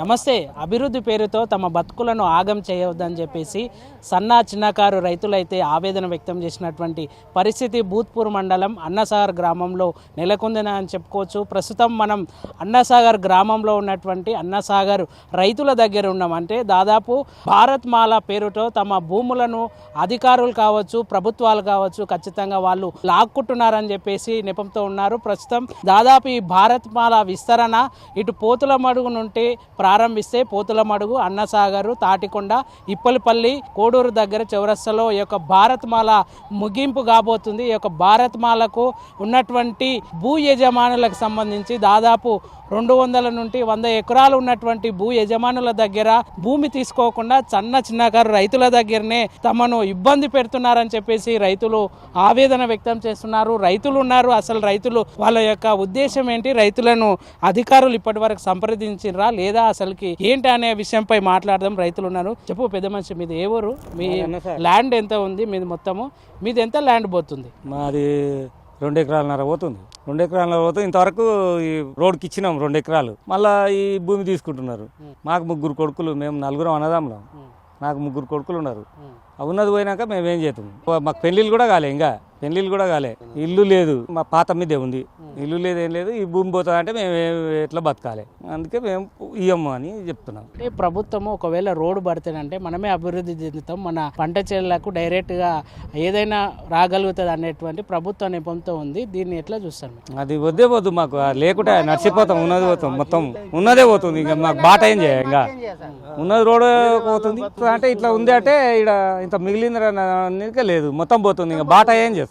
నమస్తే. అభివృద్ధి పేరుతో తమ బతుకులను ఆగం చేయవద్దని చెప్పేసి సన్న చిన్నకారు రైతులైతే ఆవేదన వ్యక్తం చేసినటువంటి పరిస్థితి భూత్పూర్ మండలం అన్నసాగర్ గ్రామంలో నెలకొందని అని చెప్పుకోవచ్చు. ప్రస్తుతం మనం అన్నసాగర్ గ్రామంలో ఉన్నటువంటి అన్నసాగర్ రైతుల దగ్గర ఉన్నాం. అంటే దాదాపు భారత్ మాల పేరుతో తమ భూములను అధికారులు కావచ్చు, ప్రభుత్వాలు కావచ్చు, ఖచ్చితంగా వాళ్ళు లాక్కుంటున్నారని చెప్పేసి నెపంతో ఉన్నారు. ప్రస్తుతం దాదాపు ఈ భారత్ మాల విస్తరణ ఇటు పోతులమడుగు నుండి ప్రారంభిస్తే పోతులమడుగు, అన్నసాగరు, తాటికొండ, ఇప్పలపల్లి, కోడూరు దగ్గర చౌరస్తాలో ఈ యొక్క భారత్మాల ముగింపు కాబోతుంది. ఈ యొక్క భారత్మాలకు ఉన్నటువంటి భూ యజమానులకు సంబంధించి దాదాపు 200 నుండి 100 ఎకరాలు ఉన్నటువంటి భూ యజమానుల దగ్గర భూమి తీసుకోకుండా చిన్నకారు రైతుల దగ్గరనే తమను ఇబ్బంది పెడుతున్నారని చెప్పేసి రైతులు ఆవేదన వ్యక్తం చేస్తున్నారు. రైతులు ఉన్నారు, అసలు రైతులు వాళ్ళ యొక్క ఉద్దేశం ఏంటి, రైతులను అధికారులు ఇప్పటి వరకు సంప్రదించిరా లేదా, అసలుకి ఏంటి అనే విషయంపై మాట్లాడదాం. రైతులు ఉన్నారు. చెప్పు పెద్ద మనిషి, మీది ఏ ఊరు, మీ ల్యాండ్ ఎంత ఉంది, మీది మొత్తము మీది ఎంత ల్యాండ్ పోతుంది? మాది 2 ఎకరాలన్నర పోతుంది. 2 ఎకరాలన్నర పోతుంది. ఇంతవరకు ఈ రోడ్కి ఇచ్చినాం 2 ఎకరాలు. మళ్ళీ ఈ భూమి తీసుకుంటున్నారు. మాకు 3 కొడుకులు, మేము 4 అన్నదమ్ములం. నాకు 3 కొడుకులు ఉన్నారు. ఉన్నది పోయినాక మేమేం చేస్తాం? మాకు పెళ్ళిళ్ళు కూడా కాలే, ఇంకా పెళ్ళిళ్ళు కూడా కాలే. ఇల్లు లేదు, మా పాత మీదే ఉంది. ఇల్లు లేదు, ఏం లేదు. ఈ భూమి పోతుంది అంటే మేము ఎట్లా బతకాలి? అందుకే మేము ఇయ్యము అని చెప్తున్నాం. అంటే ప్రభుత్వము ఒకవేళ రోడ్డు పడితేనంటే మనమే అభివృద్ధి చెందుతాం, మన పంట చేనులకు డైరెక్ట్గా ఏదైనా రాగలుగుతుంది అనేటువంటి ప్రభుత్వ నెపంతో ఉంది. దీన్ని ఎట్లా చూస్తారు? అది వద్దే పోదు, మాకు లేకుంటే నడిచిపోతాం. ఉన్నది పోతాం, మొత్తం ఉన్నదే పోతుంది. ఇంకా మాకు బాట ఏం చేయాలి? ఇంకా ఉన్నది రోడ్డు పోతుంది అంటే ఇట్లా ఉంది అంటే ఇక్కడ ఇంత మిగిలింది లేదు, మొత్తం పోతుంది. ఇంకా బాట ఏం చేస్తాం?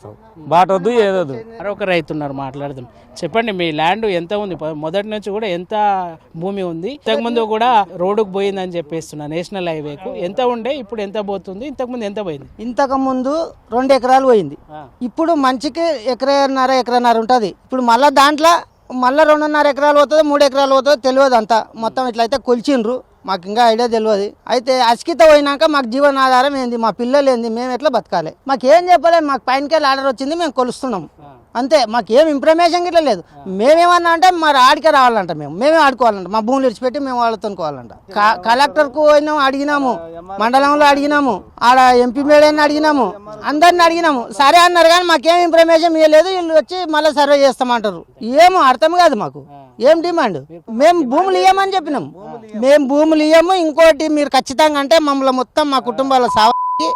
బాట వద్దు, ఏదొద్దు. మరొక రైతు ఉన్నారు, మాట్లాడదాం. చెప్పండి, మీ ల్యాండ్ ఎంత ఉంది? మొదటి నుంచి కూడా ఎంత భూమి ఉంది? ఇంతకుముందు కూడా రోడ్డుకు పోయిందని చెప్పేస్తున్నా, నేషనల్ హైవేకు ఎంత ఉండే, ఇప్పుడు ఎంత పోతుంది? ఇంతకుముందు ఎంత పోయింది? ఇంతకు ముందు 2 ఎకరాలు పోయింది. ఇప్పుడు మంచికి ఎకరన్నర ఉంటుంది. ఇప్పుడు మళ్ళీ దాంట్లో మళ్ళీ 2.5 ఎకరాలు పోతుందో 3 ఎకరాలు పోతుందో తెలియదు. అంతా మొత్తం ఇట్లయితే కొలిచిండ్రు. మాకు ఇంకా ఐడియా తెలియదు. అయితే అస్కిత పోయినాక మాకు జీవనాధారం ఏంది, మా పిల్లలు ఏంది, మేము ఎట్లా బతకాలి? మాకేం చెప్పలేదు. మాకు పైనకెళ్ళి ఆర్డర్ వచ్చింది, మేము కొలుస్తున్నాం అంతే. మాకేం ఇన్ఫర్మేషన్ గిట్లా లేదు. మేమేమన్నా అంటే మరి ఆడికే రావాలంట, మేమే ఆడుకోవాలంట. మా భూములు విడిచిపెట్టి మేము వాళ్ళతో కోవాలంట. కలెక్టర్కు పోయినాము, అడిగినాము, మండలంలో అడిగినాము, ఆడ ఎంపీ మేడని అడిగినాము, అందరిని అడిగినాము. సరే అన్నారు కానీ మాకేం ఇన్ఫర్మేషన్ ఇవ్వలేదు. వీళ్ళు వచ్చి మళ్ళీ సర్వే చేస్తామంటారు. ఏమో అర్థం కాదు మాకు. ఏం డిమాండ్? మేము భూములు ఇవ్వమని చెప్పినాం. మేము భూములు ఇవ్వము. ఇంకోటి మీరు ఖచ్చితంగా అంటే మమ్మల్ని మొత్తం మా కుటుంబాల సావకి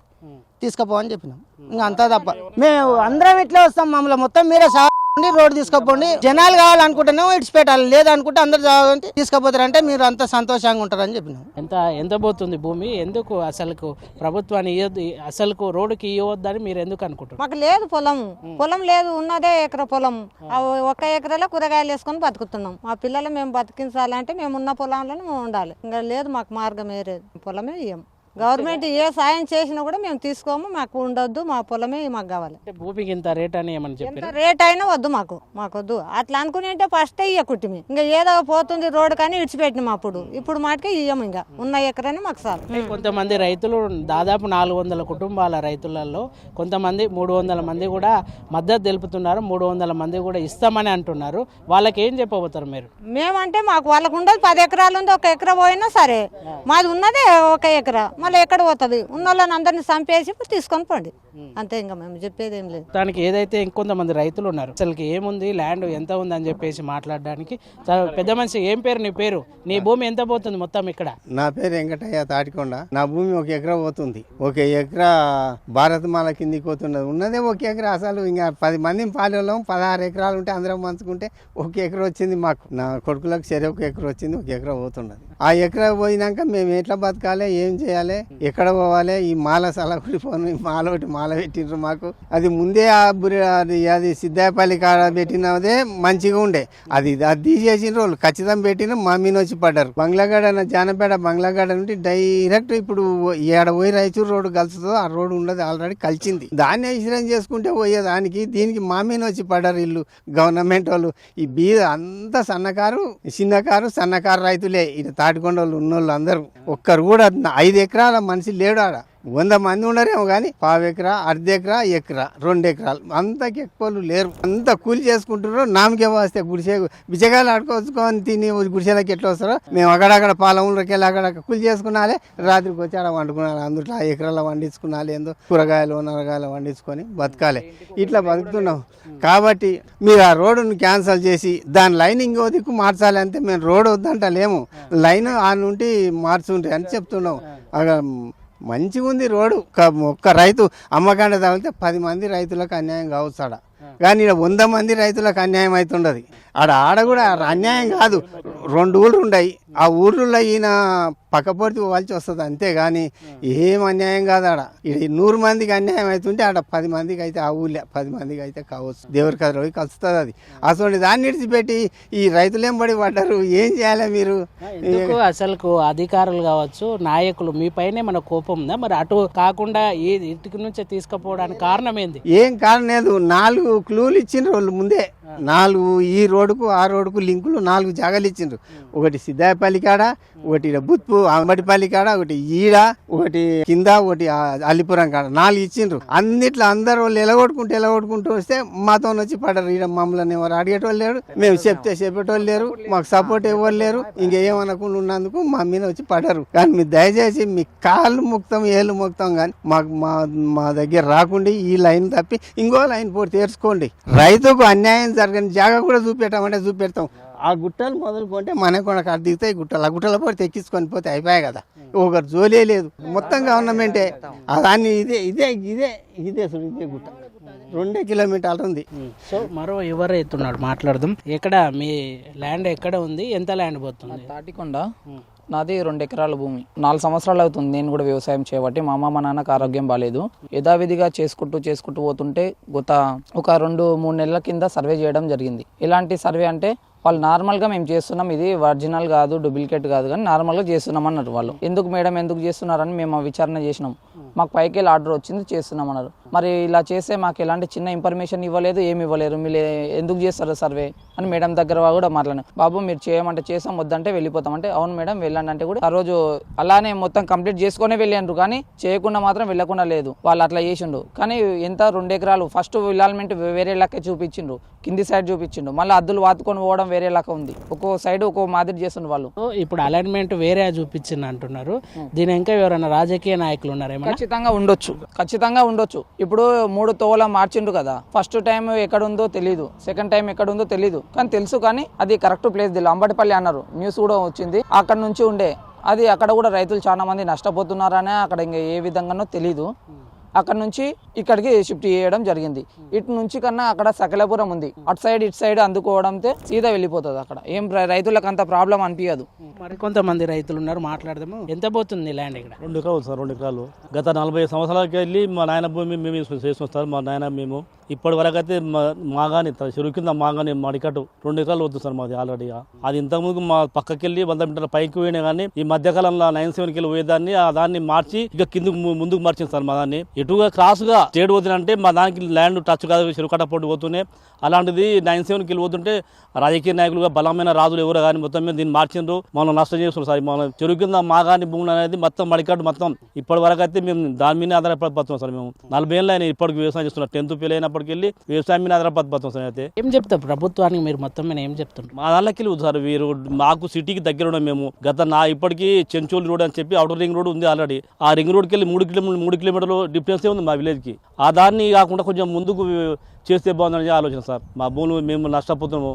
తీసుకుపోవని చెప్పినాం. ఇంకా అంతా తప్ప మేము అందరం ఇట్లా వస్తాం. మమ్మల్ని మొత్తం మీరే సావండి, రోడ్డు తీసుకుపోండి. జనాలు కావాలనుకుంటేనే ఇడిచిపెట్టాలి, లేదనుకుంటే అందరు కావాలంటే తీసుకుపోతారంటే మీరు అంత సంతోషంగా ఉంటారని చెప్పినాం. ఎంత పోతుంది భూమి? ఎందుకు అసలు ప్రభుత్వాన్ని ఇవ్వద్దు, అసలు రోడ్డుకి ఇవ్వద్దని మీరు ఎందుకు అనుకుంటారు? మాకు లేదు పొలం లేదు, ఉన్నదే ఎకర పొలం. 1 ఎకరాలో కూరగాయలు వేసుకొని బతుకుతున్నాం. మా పిల్లలు మేము బతికించాలంటే మేము ఉన్న పొలంలోనే మేము ఉండాలి. ఇంకా లేదు మాకు మార్గం వేరేది. పొలమే ఇయ్యం. గవర్నమెంట్ ఏ సాయం చేసినా కూడా మేము తీసుకోము. మాకు ఉండొద్దు, మా పొలమే మాకు కావాలి. భూమికి ఇంత రేట్ అని ఏమని చెప్పారు? రేట్ అయినా వద్దు, మాకొద్దు. అట్లా అనుకుని అంటే ఫస్ట్ ఇయ్యకుట్టిమి. ఇంకా ఏదో పోతుంది రోడ్డు కానీ ఇడిచిపెట్టినాం. ఇప్పుడు మాటకే ఇయ్యము. ఇంకా ఉన్న ఎకరాన్ని మాకు చాలు. కొంతమంది రైతులు దాదాపు 400 కుటుంబాల రైతులలో కొంతమంది 300 మంది కూడా మద్దతు తెలుపుతున్నారు. 300 మంది కూడా ఇస్తామని అంటున్నారు. వాళ్ళకి ఏం చెప్పబోతారు మీరు? మేమంటే మాకు వాళ్ళకు ఉండదు. 10 ఎకరాలు ఉంది, 1 ఎకరా పోయినా సరే. మాది ఉన్నదే 1 ఎకరా, మళ్ళీ ఎక్కడ పోతుంది? ఉన్న వాళ్ళని అందరినీ చంపేసి తీసుకొని పోండి అంతే. ఇంకా మేము చెప్పేది ఏం లేదు. దానికి ఏదైతే ఇంకొంతమంది రైతులు ఉన్నారు, అసలుకి ఏముంది, ల్యాండ్ ఎంత ఉంది అని చెప్పేసి మాట్లాడడానికి. పెద్ద మనిషి, ఏం పేరు నీ పేరు? నీ భూమి ఎంత పోతుంది మొత్తం ఇక్కడ? నా పేరు వెంకటయ్య, తాటికొండ. నా భూమి 1 ఎకరా పోతుంది. 1 ఎకరా భారతమాల కిందికి పోతున్నది. ఉన్నదే 1 ఎకరా. అసలు ఇంకా 10 మంది పాలెం 16 ఎకరాలు ఉంటే అందరం పంచుకుంటే 1 ఎకరా వచ్చింది మాకు. నా కొడుకులకు సరే 1 ఎకరా వచ్చింది. 1 ఎకరా పోతున్నది. ఆ ఎకరా పోయినాక మేము ఎట్లా బతకాలి, ఏం చేయాలి, ఎక్కడ పోవాలి? ఈ మాల సలహుడి పోను, మాల ఒకటి మాల పెట్టిండ్రు మాకు. అది ముందే అది సిద్ధాయపల్లి కాడ పెట్టినదే మంచిగా ఉండే. అది తీసేసిన రోజులు ఖచ్చితంగా పెట్టిన మా మీద వచ్చి పడ్డారు. బంగ్లాగడ జానపేట బంగ్లాగడ నుండి డైరెక్ట్ ఇప్పుడు ఏడ పోయి రాయచూరు రోడ్డు కలుస్తుందో ఆ రోడ్డు ఉండదు, ఆల్రెడీ కలిసింది. దాన్ని ఇన్సూరెన్స్ చేసుకుంటే పోయేదానికి దీనికి మా మీద వచ్చి పడ్డారు ఇల్లు గవర్నమెంట్ వాళ్ళు. ఈ బీద అంతా సన్నకారు రైతులే. ఇటు తాటికొండ వాళ్ళు ఉన్నోళ్ళు అందరూ. ఒక్కరు కూడా 5 ఎకరాల మనిషి లేడు ఆడ. 100 మంది ఉండరేమో కానీ పావు ఎకరా, అర్ధ ఎకరా, ఎకరా, 2 ఎకరాలు అంతకి ఎక్కువలు లేరు. అంత కూలి చేసుకుంటున్నారు. నామకే వస్తే గుడిసె బిచ్చగాలు ఆడుకోవచ్చుకొని తిని గుడిసెలకి ఎట్లా వస్తారో మేము అక్కడక్కడ పాలములకి వెళ్ళి అక్కడక్కడ కూలి చేసుకున్నాలే, రాత్రికి వచ్చి ఆడ వండుకున్నాలి. అందులో ఎకరాలు వండించుకున్నాలి, ఏందో కూరగాయలు నరగాయలు వండించుకొని బతకాలి. ఇట్లా బతుకుతున్నాం. కాబట్టి మీరు ఆ రోడ్డును క్యాన్సల్ చేసి దాని లైన్ ఇంకో దిక్కు మార్చాలి. అంతే, మేము రోడ్ వద్దంటలేము, లైన్ ఆ నుండి మార్చుంటాయి అని చెప్తున్నాం. మంచిగా ఉంది రోడ్డు. ఒక్క రైతు అమ్మకాండ తగిలితే 10 మంది రైతులకు అన్యాయం కావచ్చు ఆడ. కానీ ఇక్కడ 100 మంది రైతులకు అన్యాయం అవుతుండదు. ఆడ కూడా అన్యాయం కాదు. 2 ఊళ్ళు ఉన్నాయి. ఆ ఊళ్ళో ఈయన పక్కపోటి పోవాల్సి వస్తుంది అంతేగాని ఏం అన్యాయం కాదు. ఆడ 100 మందికి అన్యాయం అవుతుంటే ఆడ 10 మందికి అయితే ఆ ఊళ్ళే 10 మందికి అయితే కావచ్చు. దేవుడి కథ రోజు కలుస్తుంది అది. అసలు దాన్ని విడిచిపెట్టి ఈ రైతులేం పడి పడ్డారు, ఏం చేయాలి మీరు? ఎందుకు అసలు అధికారులు కావచ్చు, నాయకులు మీ పైనే మన కోపం ఉందా? మరి అటు కాకుండా ఈ ఇటుక నుంచే తీసుకుపోవడానికి కారణం ఏంది? ఏం కారణం లేదు. 4 క్లూలు ఇచ్చిండ్రు వాళ్ళు ముందే. 4 ఈ రోడ్డుకు ఆ రోడ్డుకు లింకులు 4 జాగాలు ఇచ్చిండ్రు. ఒకటి సిద్ధాయపల్లి కాడ, ఒకటి బుత్పు అంబటిపల్లి కాడ, ఒకటి ఈడ, ఒకటి కింద, ఒకటి అల్లిపురం కాడ 4 ఇచ్చిండ్రు. అన్నిట్లో అందరు వాళ్ళు ఎలగొట్టుకుంటూ వస్తే మాతో వచ్చి పడరు. ఈడ మమ్మల్ని ఎవరు అడిగేటోళ్ళు లేరు, మేము చెప్తే చెప్పేటోళ్ళు లేరు, మాకు సపోర్ట్ ఎవరు లేరు. ఇంకేమనకుండా ఉన్నందుకు మా మీద వచ్చి పడరు. కానీ మీరు దయచేసి మీ కాళ్ళు ముక్తం ఏళ్ళు ముక్తం కానీ మా దగ్గర రాకుండా ఈ లైన్ తప్పి ఇంకో లైన్ పోటీ తీర్చుకోండి. రైతుకు అన్యాయం జరగని జాగా కూడా చూపెట్టామంటే చూపెడతాం. ఆ గుట్టలు మొదలుకుంటే మనకు అక్కడ దిగుతాయి గుట్టలు. ఆ గుట్టల పోతే తెక్కించుకొని పోతే అయిపోయాయి కదా. ఒకరు జోలే లేదు, మొత్తం గవర్నమెంటే. దాన్ని ఇదే గుట్ట 2 కిలోమీటర్లు ఉంది. సో మరో ఎవరు ఎత్తున్నాడు మాట్లాడదాం. ఎక్కడ మీ ల్యాండ్ ఎక్కడ ఉంది, ఎంత ల్యాండ్ పోతుంది? తాటికొండ. నాది 2 ఎకరాల భూమి. 4 సంవత్సరాలు అవుతుంది నేను కూడా వ్యవసాయం చేయబట్టి. మా అమ్మ మా నాన్నకు ఆరోగ్యం బాగాలేదు. యథావిధిగా చేసుకుంటూ పోతుంటే గత ఒక 2-3 నెలల కింద సర్వే చేయడం జరిగింది. ఎలాంటి సర్వే అంటే వాళ్ళు నార్మల్గా మేము చేస్తున్నాం, ఇది ఒరిజినల్ కాదు, డూప్లికేట్ కాదు, కానీ నార్మల్గా చేస్తున్నాం అన్నారు వాళ్ళు. ఎందుకు మేడం ఎందుకు చేస్తున్నారని మేము విచారణ చేసినాం. మాకు పైకి వెళ్ళి ఆర్డర్ వచ్చింది, చేస్తున్నాం అన్నారు. మరి ఇలా చేస్తే మాకు ఎలాంటి చిన్న ఇన్ఫర్మేషన్ ఇవ్వలేదు, ఏమి ఇవ్వలేరు, మీరు ఎందుకు చేస్తారు సర్వే అని మేడం దగ్గర కూడా మాట్లాడాను. బాబు మీరు చేయమంటే చేసాం, వద్దంటే వెళ్ళిపోతాం అంటే అవును మేడం వెళ్ళండి అంటే కూడా ఆ రోజు అలానే మొత్తం కంప్లీట్ చేసుకునే వెళ్ళారు. కానీ చేయకుండా మాత్రం వెళ్ళకుండా లేదు. వాళ్ళు అట్లా చేసిండు. కానీ ఎంత 2 ఎకరాలు ఫస్ట్ ఇలాల్మెంట్ వేరే లెక్క చూపించిండ్రు, కింది సైడ్ చూపించిండు, మళ్ళీ అద్దులు వాతుకొని పోవడం వేరే లెక్క ఉంది. ఒక్కో సైడ్ ఒక్కో మాదిరి చేస్తుండ్రు వాళ్ళు. ఇప్పుడు అలైన్మెంట్ వేరే చూపించింది అంటున్నారు. దీని ఇంకా ఎవరైనా రాజకీయ నాయకులు ఉన్నారేమో? ఖచ్చితంగా ఉండొచ్చు. ఇప్పుడు 3 తోవల మార్చిండ్రు కదా. ఫస్ట్ టైం ఎక్కడ ఉందో తెలీదు, సెకండ్ టైం ఎక్కడ ఉందో తెలీదు, కానీ తెలుసు. కానీ అది కరెక్ట్ ప్లేస్ తెలియదు. అంబటిపల్లి అన్నారు, న్యూస్ కూడా వచ్చింది. అక్కడ నుంచి ఉండే అది అక్కడ కూడా రైతులు చాలా మంది నష్టపోతున్నారనే అక్కడ ఇంకా ఏ విధంగానో తెలీదు. అక్కడ నుంచి ఇక్కడికి షిఫ్ట్ చేయడం జరిగింది. ఇటు నుంచి కన్నా అక్కడ సకలపురం ఉంది, అటు సైడ్ ఇటు సైడ్ అందుకోవడంతో సీదా వెళ్ళిపోతుంది. అక్కడ ఏం రైతులకు అంత ప్రాబ్లం అనిపించదు. మరి కొంతమంది రైతులు ఉన్నారు, మాట్లాడదాము. ఎంత పోతుంది ల్యాండ్ ఇక్కడ? 2 ఎకరాలు సార్. 2 ఎకరాలు గత 40 సంవత్సరాలకి వెళ్ళి మా నాయన భూమి మేము చేసుకొస్తారు. మా నాయన మేము ఇప్పటి వరకు అయితే మాగాని చెరువు కింద మాగాని మడికట్టు 2 ఎకరాలు వద్దు సార్ మాది ఆల్రెడీగా. అది ఇంతకుముందు మా పక్కకి వెళ్ళి 100 మీటర్ల పైకి పోయినా కానీ ఈ మధ్యకాలంలో 97కి వెళ్ళి పోయేదాన్ని దాన్ని మార్చి ఇక కిందకు ముందుకు మార్చింది సార్. మా దాన్ని ఎటుగా క్రాస్గా స్టేట్ పోతుందంటే మా దానికి ల్యాండ్ టచ్ కాదు, చెరువు కట్ట పొట్టు పోతున్నాయి. అలాంటిది 97కి వెళ్ళి పోతుంటే రాజకీయ నాయకులుగా బలమైన రాజులు ఎవరు కానీ మొత్తం మీద దీన్ని మార్చిండ్రు, మనం నష్టం చేస్తున్నారు సార్. మన చెరువు కింద మాగాని భూములు అనేది మొత్తం మడికట్టు మొత్తం ఇప్పటి వరకు అయితే మేము దాని మీద ఆధారపడిపోతున్నాం సార్. మేము 40 ఏళ్ళు అయినా ఇప్పటికి వ్యవసాయం చేస్తున్నాం. 10th ఫెయిల్ అయినప్పటికి వెళ్ళి వ్యవసాయం మీద ఆధారపడిపోతున్నాం సార్. అయితే ఏం చెప్తారు ప్రభుత్వానికి మీరు మొత్తం మీద ఏం చెప్తున్నారు? మా దాంట్లోకి వెళ్ళి సార్ వీరు మాకు సిటీకి దగ్గర ఉన్నాం మేము. ఇప్పటికీ చెంచోలి రోడ్ అని చెప్పి అవుటర్ రింగ్ రోడ్ ఉంది ఆల్రెడీ. ఆ రింగ్ రోడ్కి వెళ్ళి 3 కిలోమీటర్లు డిఫరెన్సే ఉంది మా విలేజ్కి. ఆ దాన్ని కాకుండా కొంచెం ముందుకు చేస్తే బాగుందని ఆలోచన సార్. మా భూములు మేము నష్టపోతున్నాము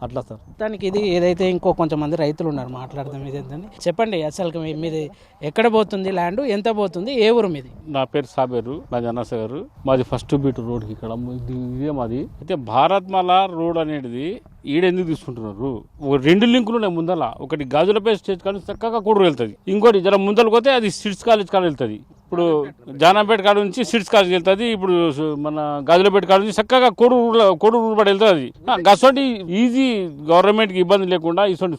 అట్లా సార్. దానికి ఇది ఏదైతే ఇంకో కొంతమంది రైతులు ఉన్నారు, మాట్లాడదాం. ఇదేంటని చెప్పండి. అసలు మీది ఎక్కడ పోతుంది ల్యాండ్, ఎంత పోతుంది, ఏ ఊరు మీది? నా పేరు సాబేరు, నాది అన్నసాగర్. మాది ఫస్ట్ బీట్ రోడ్కి ఇక్కడ ఇదే మాది. అయితే భారత్మాల రోడ్ అనేది ఈడెందుకు తీసుకుంటున్నారు? 2 లింకులు ఉన్నాయి ముందల. ఒకటి గాజులపేట స్టేజ్ కానీ చక్కగా కూడూరు వెళ్తుంది, ఇంకోటి జర ముందరకు పోతే అది సిట్స్ కాలేజ్ కాడ వెళ్తుంది. ఇప్పుడు జానాపేట కాడ నుంచి సిట్స్ కాలేజ్ వెళ్తుంది. ఇప్పుడు మన గాజులపేట కాడ నుంచి చక్కగా కోడూరు పడి వెళ్తుంది. అసలు ఈజీ గవర్నమెంట్కి ఇబ్బంది లేకుండా ఇటువంటి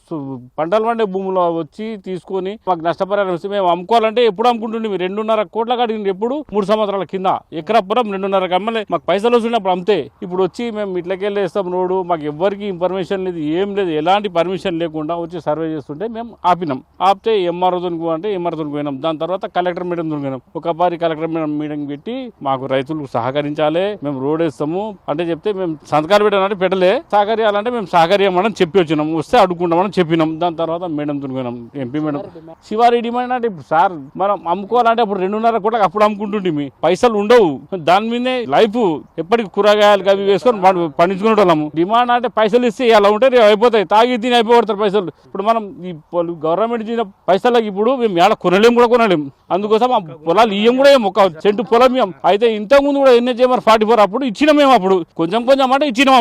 పంటలు పండే భూములు వచ్చి తీసుకొని మాకు నష్టపరిహారం ఇస్తే మేము అమ్ముకోవాలంటే ఎప్పుడు అమ్ముకుంటుండే 2.5 కోట్ల అడిగింది. ఎప్పుడు 3 సంవత్సరాల కింద ఎకరాపురం 2.5 అమ్మలే. మాకు పైసలు వస్తున్నప్పుడు అమ్మితే ఇప్పుడు వచ్చి మేము ఇట్లకెళ్ళి వేస్తాం రోడ్డు. మాకు ఎవరికి ఇన్ఫర్మేషన్ లేదు, ఏం లేదు, ఎలాంటి పర్మిషన్ లేకుండా వచ్చి సర్వే చేస్తుంటే మేము ఆపినాం. ఆపితే ఎంఆర్ఓ అంటే ఎంఆర్ఓ పోయినాం. దాని తర్వాత కలెక్టర్ మీటింగ్ పోయినాం. ఒక పారి కలెక్టర్ మీటింగ్ పెట్టి మాకు రైతులకు సహకరించాలి, మేము రోడ్ వేస్తాము అంటే చెప్తే మేము సంతకాలు పెట్టాలంటే పెట్టలే, సహకరించాలంటే మేము సహకరించమని చెప్పి వచ్చినాం, వస్తే అడుక్కుంటామని చెప్పినాం. దాని తర్వాత మేడం తునిపోయినాం, ఎంపీ మేడం. శివారి డిమాండ్ అంటే సార్ మనం అమ్ముకోవాలంటే అప్పుడు 2.5 కోట్లకు అప్పుడు అమ్ముకుంటుంటే పైసలు ఉండవు, దాని మీదే లైఫ్ ఎప్పటికి కూరగాయలు అవి వేసుకొని పండించుకునే వాళ్ళము. డిమాండ్ అంటే పైసలు ఇస్తే అలా ఉంటే అయిపోతాయి, తాగి తిని అయిపోతారు పైసలు. ఇప్పుడు మనం ఈ గవర్నమెంట్ ఇచ్చిన పైసలకి ఇప్పుడు మేము ఏడ కొనలేము కూడా కొనలేము. అందుకోసం ఆ పొలాలు ఇయ్యం కూడా ఏం, ఒక సెంటు పొలం ఇయ్యం. అయితే ఇంతకుముందు కూడా NHMR 44 అప్పుడు ఇచ్చినాం మేము, అప్పుడు కొంచెం అంటే ఇచ్చినాం.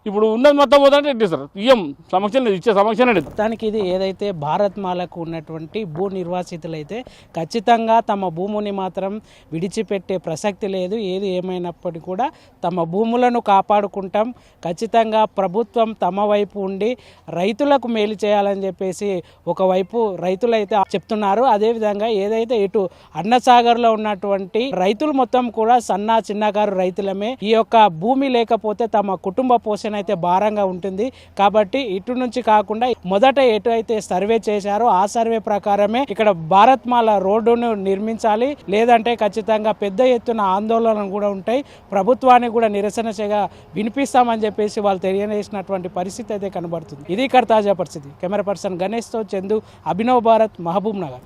ఇప్పుడు ఉన్నది మొత్తం పోతుంటే ఎట్టి సార్ ఇయ్యం, సమస్య లేదు, ఇచ్చే సమస్య లేదు. దానికి ఇది ఏదైతే భారత్ మాలకు ఉన్నటువంటి భూ నిర్వాసితులైతే ఖచ్చితంగా తమ భూమిని మాత్రం విడిచిపెట్టే ప్రసక్తి లేదు. ఏది ఏమైనప్పటికీ కూడా తమ భూములను కాపాడుకుంటాం, ఖచ్చితంగా ప్రభుత్వం తమ వైపు ఉండి రైతులకు మేలు చేయాలని చెప్పేసి ఒకవైపు రైతులైతే చెప్తున్నారు. అదేవిధంగా ఏదైతే ఇటు అన్నసాగర్లో ఉన్నటువంటి రైతులు మొత్తం కూడా చిన్నకారు రైతులమే. ఈ యొక్క భూమి లేకపోతే తమ కుటుంబ పోషణ అయితే భారంగా ఉంటుంది. కాబట్టి ఇటు నుంచి కాకుండా మొదట ఎటు అయితే సర్వే చేశారో ఆ సర్వే ప్రకారమే ఇక్కడ భారత్ మాల రోడ్డును నిర్మించాలి, లేదంటే ఖచ్చితంగా పెద్ద ఎత్తున ఆందోళనలు కూడా ఉంటాయి, ప్రభుత్వానికి కూడా నిరసన చేయగా వినిపిస్తామని చెప్పేసి వాళ్ళు తెలియజేసినటువంటి పరిస్థితి అయితే కనబడుతుంది. ఇది తాజా పరిస్థితి. కెమెరా పర్సన్ గణేష్తో చందు, అభినవ్ భారత్, మహబూబ్ నగర్.